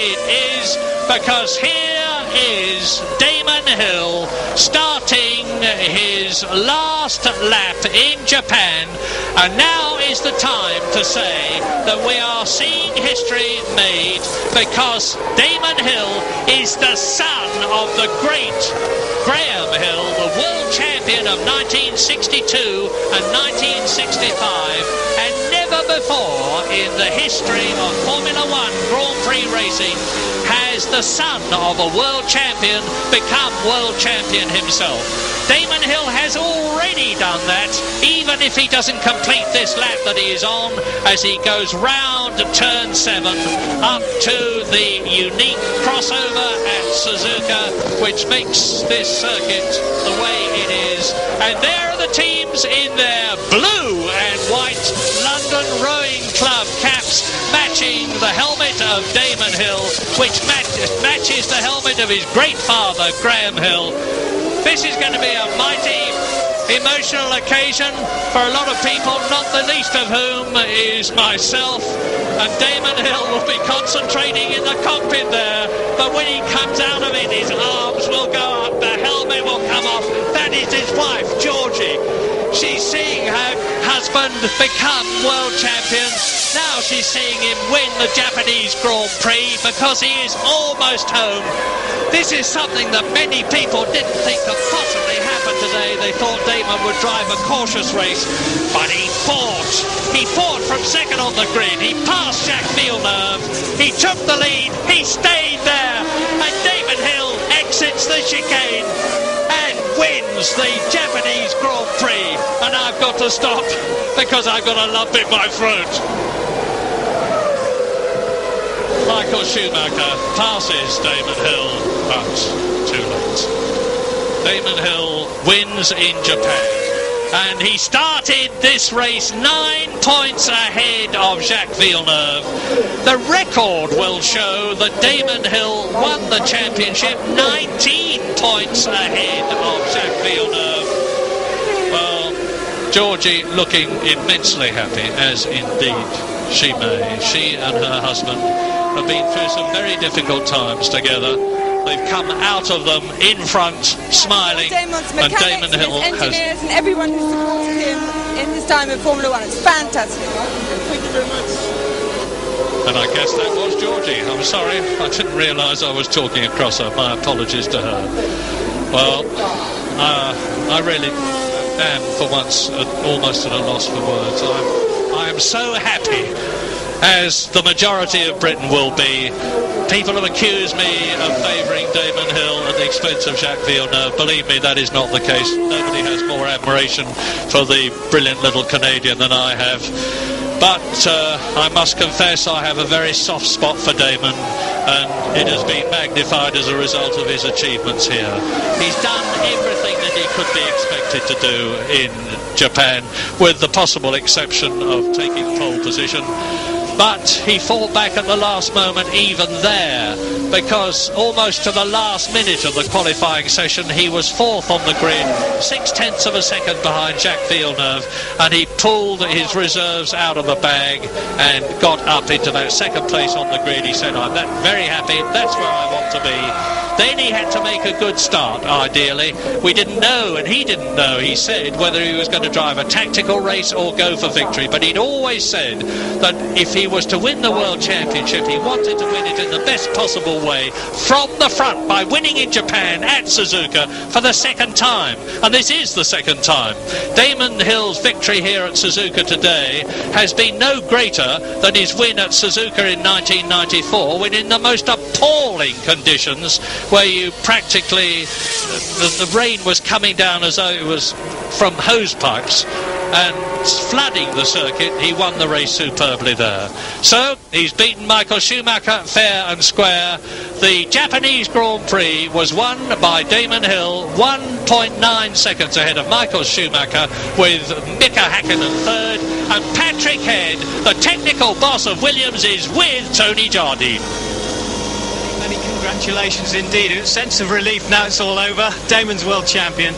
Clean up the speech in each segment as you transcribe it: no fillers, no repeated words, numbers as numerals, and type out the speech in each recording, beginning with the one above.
it is, because here is Damon Hill starting his last lap in Japan, and now is the time to say that we are seeing history made, because Damon Hill is the son of the great Graham Hill, the world champion of 1962 and 1965, and never before in the history of Formula One Grand Prix racing has the son of a world champion become world champion himself. Damon Hill has already done that, even if he doesn't complete this lap that he is on, as he goes round turn 7 up to the unique crossover at Suzuka, which makes this circuit the way it is. And there are the teams in their blue and white London Rowing Club caps, matching the helmet of Damon Hill, which matches the helmet of his great father, Graham Hill. This is going to be a mighty emotional occasion for a lot of people, not the least of whom is myself. And Damon Hill will be concentrating in the cockpit there, but when he comes out of it, his arms will go up, the helmet will come off. That is his wife, Georgie. She's seeing her husband become world champion. Now she's seeing him win the Japanese Grand Prix, because he is almost home. This is something that many people didn't think could possibly happen today. They thought Damon would drive a cautious race, but he fought. He fought from second on the grid. He passed Jacques Villeneuve. He took the lead. He stayed there. And Damon Hill exits the chicane and wins the Japanese Grand Prix. And I've got to stop because I've got a lump in my throat. Michael Schumacher passes Damon Hill, but too late. Damon Hill wins in Japan, and he started this race 9 points ahead of Jacques Villeneuve. The record will show that Damon Hill won the championship 19 points ahead of Jacques Villeneuve. Well, Georgie looking immensely happy, as indeed she may. She and her husband have been through some very difficult times together. They've come out of them in front, smiling, Damon's and mechanics, Damon Hill his engineers has... and everyone who supported him in his time in Formula One. It's fantastic. Thank you very much. And I guess that was Georgie. I'm sorry, I didn't realise I was talking across her. My apologies to her. Well, I really am, for once, almost at a loss for words. I am so happy, as the majority of Britain will be. People have accused me of favouring Damon Hill at the expense of Jacques Villeneuve. Believe me, that is not the case. Nobody has more admiration for the brilliant little Canadian than I have. But I must confess I have a very soft spot for Damon, and it has been magnified as a result of his achievements here. He's done everything that he could be expected to do in Japan, with the possible exception of taking pole position. But he fought back at the last moment even there, because almost to the last minute of the qualifying session he was fourth on the grid, 0.6 of a second behind Jacques Villeneuve, and he pulled his reserves out of the bag and got up into that second place on the grid. He said, I'm very happy, that's where I want to be. Then he had to make a good start, ideally. We didn't know, and he didn't know, he said, whether he was going to drive a tactical race or go for victory. But he'd always said that if he was to win the World Championship, he wanted to win it in the best possible way, from the front, by winning in Japan at Suzuka for the second time. And this is the second time. Damon Hill's victory here at Suzuka today has been no greater than his win at Suzuka in 1994, when in the most appalling conditions, where you practically, the rain was coming down as though it was from hose pipes and flooding the circuit. He won the race superbly there. So he's beaten Michael Schumacher fair and square. The Japanese Grand Prix was won by Damon Hill, 1.9 seconds ahead of Michael Schumacher, with Mika Hakkinen third, and Patrick Head, the technical boss of Williams, is with Tony Jardine. Many congratulations indeed. A sense of relief now it's all over. Damon's world champion.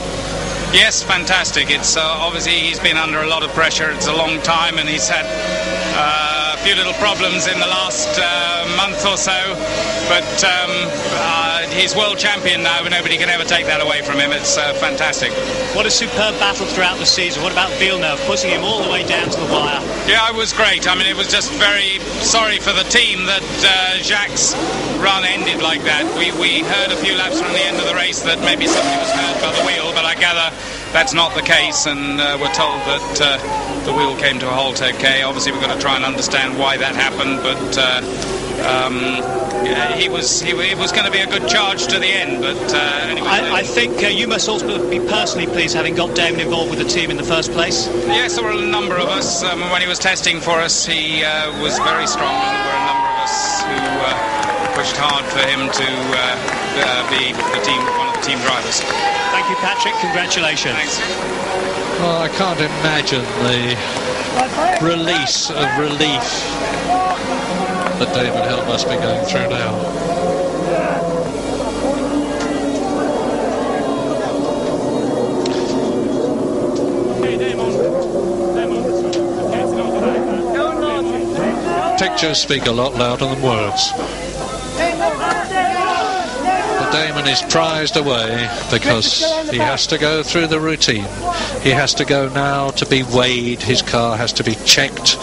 Yes, fantastic. It's obviously he's been under a lot of pressure. It's a long time, and he's had a few little problems in the last month or so. but he's world champion now, and nobody can ever take that away from him. It's fantastic. What a superb battle throughout the season. What about Villeneuve, pushing him all the way down to the wire? Yeah, it was great. I mean, it was just very sorry for the team that Jacques' run ended like that. We heard a few laps from the end of the race that maybe somebody was hurt by the wheel, but I gather that's not the case, and we're told that the wheel came to a halt okay. Obviously, we've got to try and understand why that happened, but he was going to be a good charge to the end, but anyway. I think you must also be personally pleased having got Damon involved with the team in the first place. Yes, there were a number of us. When he was testing for us, he was very strong, and there were a number of us who pushed hard for him to be one of the team drivers. Thank you, Patrick. Congratulations. Thanks. Well, I can't imagine the release of relief that Damon Hill must be going through now. Pictures speak a lot louder than words. But Damon is prized away because he has to go through the routine. He has to go now to be weighed. His car has to be checked.